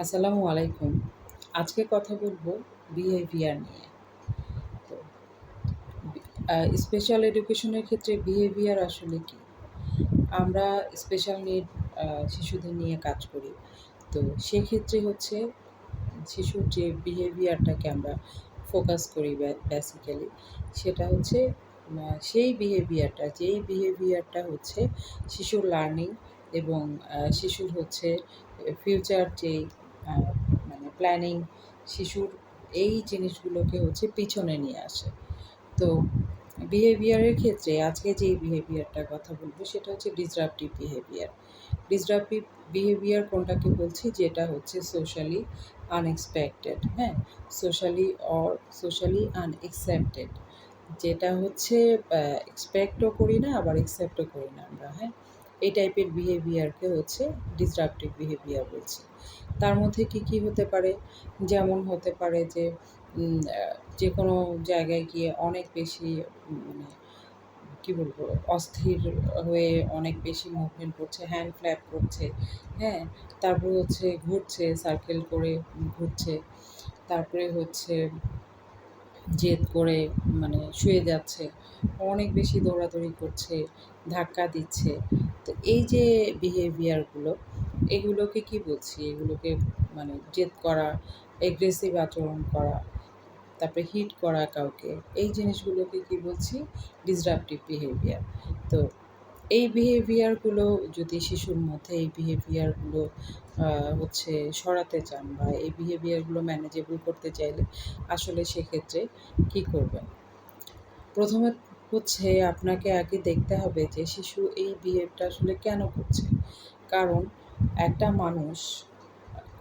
আসসালামু আলাইকুম। আজকে কথা বলবো বিহেভিয়ার নিয়ে। তো স্পেশাল এডুকেশনের ক্ষেত্রে বিহেভিয়ার আসলে কী? আমরা স্পেশাল নিড শিশুদের নিয়ে কাজ করি। তো সেক্ষেত্রে হচ্ছে শিশুর যে বিহেভিয়ারটাকে আমরা ফোকাস করি বেসিক্যালি সেটা হচ্ছে সেই বিহেভিয়ারটা যেই বিহেভিয়ারটা হচ্ছে শিশুর লার্নিং এবং শিশুর হচ্ছে ফিউচার যেই আ মানে প্ল্যানিং শিশুর এই জিনিসগুলোকে হচ্ছে পিছনে নিয়ে আসে। তো বিহেভিয়ারের ক্ষেত্রে আজকে যেই বিহেভিয়ারটার কথা বলবো সেটা হচ্ছে ডিসরাপটিভ বিহেভিয়ার। ডিসরাপটিভ বিহেভিয়ার কোনটাকে বলছি? যেটা হচ্ছে সোশ্যালি আনএক্সপেক্টেড, হ্যাঁ? Socially or socially unaccepted. যেটা হচ্ছে এক্সপেক্টও করি না আবার অ্যাকসেপ্টও করি না আমরা, হ্যাঁ? এই টাইপের বিহেভিয়ারকে হচ্ছে ডিসরাপটিভ বিহেভিয়ার বলছি। তার মধ্যে কী হতে পারে? যেমন হতে পারে যে যেকোনো জায়গায় গিয়ে অনেক বেশি মানে কী বলবো? অস্থির হয়ে অনেক বেশি মুভমেন্ট করছে, হ্যান্ড ফ্ল্যাপ করছে, হ্যাঁ? তারপরে হচ্ছে ঘুরছে, সার্কেল করে ঘুরছে। তারপরে হচ্ছে জেদ করে শুয়ে যাচ্ছে, অনেক বেশি দৌড়াদৌড়ি করছে, ধাক্কা দিচ্ছে। তো এই যে বিহেভিয়ারগুলো, এগুলোকে কী বলছি? এগুলোকে জেদ করা, এগ্রেসিভ আচরণ করা, তারপরে হিট করা কাউকে, এই জিনিসগুলোকে কী বলছি? Disruptive behaviour. তো এই বিহেভিয়ারগুলো যদি শিশুর মধ্যে এই বিহেভিয়ারগুলো হচ্ছে সরাতে চান বা এই বিহেভিয়ারগুলো ম্যানেজেবল করতে চাইলে আসলে সেক্ষেত্রে কী করবেন? প্রথমে হচ্ছে আপনাকে আগে দেখতে হবে যে শিশু এই বিহেভটা আসলে কেন করছে? কারণ একটা মানুষ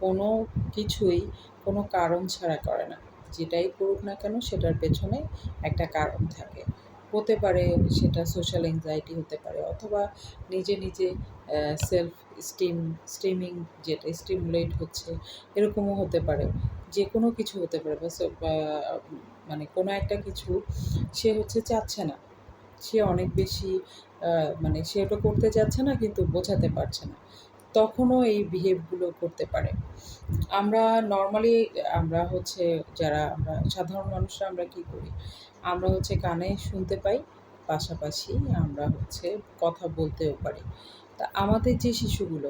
কোনো কিছুই কোনো কারণ ছাড়া করে না। যেটাই করুক না কেন সেটার পেছনে একটা কারণ থাকে। হতে পারে সেটা সোশ্যাল এনজাইটি হতে পারে অথবা নিজে সেলফ স্টিমিং যেটা স্টিমুলেট হচ্ছে এরকমও হতে পারে। যেকোনো কিছু হতে পারে বা কোনো একটা কিছু সে হচ্ছে চাচ্ছে না। সে অনেক বেশি সে ওটা করতে চাচ্ছে না কিন্তু বোঝাতে পারছে না। তখনও এই বিহেভগুলো করতে পারে। আমরা নরমালি আমরা হচ্ছে যারা আমরা সাধারণ মানুষরা আমরা কী করি? আমরা হচ্ছে কানে শুনতে পাই, পাশাপাশি আমরা হচ্ছে কথা বলতেও পারি। তা আমাদের যে শিশুগুলো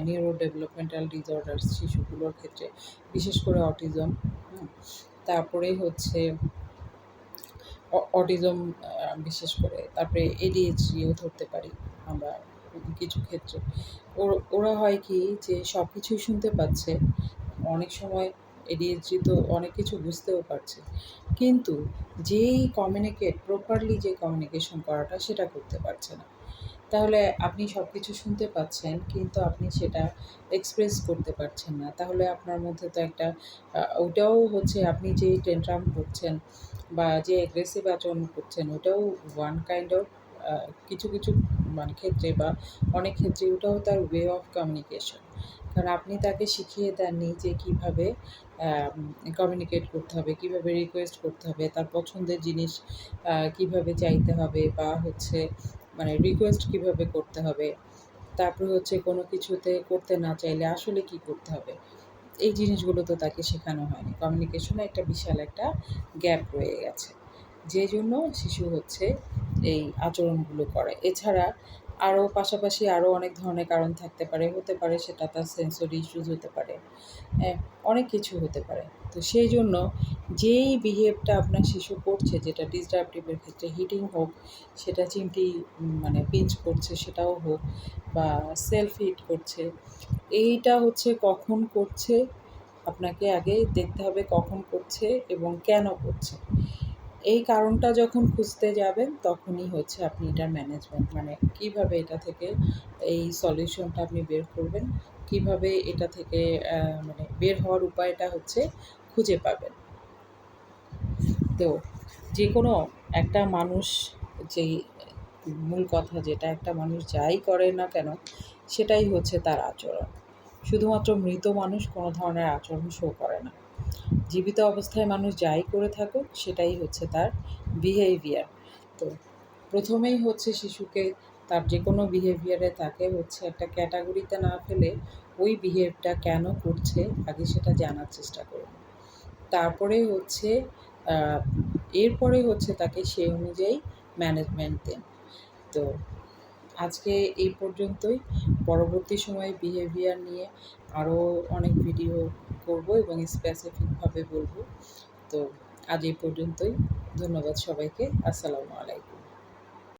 নিউরো ডেভেলপমেন্টাল ডিসঅর্ডারস শিশুগুলোর ক্ষেত্রে বিশেষ করে অটিজম, তারপরে হচ্ছে অটিজম বিশেষ করে, তারপরে ADHDও ধরতে পারি আমরা কিছু ক্ষেত্রে। ওরা হয় কি যে সব কিছুই শুনতে পাচ্ছে, অনেক সময় ADHD তো অনেক কিছু বুঝতেও পারছে। কিন্তু প্রপারলি যে কমিউনিকেশন করাটা সেটা করতে পারছে না। তাহলে আপনি সব কিছু শুনতে পাচ্ছেন কিন্তু আপনি সেটা এক্সপ্রেস করতে পারছেন না। তাহলে আপনার মধ্যে তো একটা ওইটাও হচ্ছে আপনি যে টেনট্রাম করছেন বা যে অ্যাগ্রেসিভ আচরণ করছেন ওটাও ওয়ান কাইন্ড অফ কিছু ক্ষেত্রে বা অনেক ক্ষেত্রে ওটাও তার ওয়ে অফ কমিউনিকেশন। কারণ আপনি তাকে শিখিয়ে দেননি যে কীভাবে কমিউনিকেট করতে হবে, কীভাবে রিকোয়েস্ট করতে হবে, তার পছন্দের জিনিস কীভাবে চাইতে হবে বা হচ্ছে রিকোয়েস্ট কীভাবে করতে হবে। তারপরে হচ্ছে কোনো কিছুতে করতে না চাইলে আসলে কী করতে হবে। এই জিনিসগুলো তো তাকে শেখানো হয়নি। কমিউনিকেশনে একটা বিশাল একটা গ্যাপ রয়ে গেছে। যেজন্য শিশু হচ্ছে এই আচরণগুলো করে। এছাড়া পাশাপাশি আরও অনেক ধরনের কারণ থাকতে পারে। হতে পারে সেটা তার সেন্সরি ইস্যুস হতে পারে। হ্যাঁ, অনেক কিছু হতে পারে। তো সেইজন্য যেই বিহেভটা আপনার শিশু করছে যেটা ডিসরাপটিভের ক্ষেত্রে হিটিং হোক, সেটা চিমটি পিঞ্চ করছে সেটাও হোক বা সেলফ হিট করছে, এইটা হচ্ছে কখন করছে আপনাকে আগে দেখতে হবে কখন করছে এবং কেন করছে। এই কারণটা যখন খুঁজতে যাবেন তখনই হচ্ছে আপনি এটার ম্যানেজমেন্ট কীভাবে এটা থেকে এই সলিউশনটা আপনি বের করবেন, কীভাবে এটা থেকে বের হওয়ার উপায়টা হচ্ছে খুঁজে পাবেন। তো যেকোনো একটা মানুষ যেই মূল কথা যেটা একটা মানুষ যাই করে না কেন সেটাই হচ্ছে তার আচরণ। শুধুমাত্র মৃত মানুষ কোনো ধরনের আচরণ শো করে না। জীবিত অবস্থায় মানুষ যাই করে থাকুক সেটাই হচ্ছে তার বিহেভিয়ার। তো প্রথমেই হচ্ছে শিশুকে তার যেকোনো বিহেভিয়ারে তাকে হচ্ছে একটা ক্যাটাগরিতে না ফেলে ওই বিহেভটা কেন করছে আগে সেটা জানার চেষ্টা করুন। তারপরে হচ্ছে আহ, এরপরে হচ্ছে তাকে সেই অনুযায়ী ম্যানেজমেন্ট দিন। তো আজকে এই পর্যন্তই। পরবর্তী সময়ে বিহেভিয়ার নিয়ে আরও অনেক ভিডিও করব এবং স্পেসিফিকভাবে বলবো। তো আজ এই পর্যন্তই। ধন্যবাদ সবাইকে। আসসালামু আলাইকুম।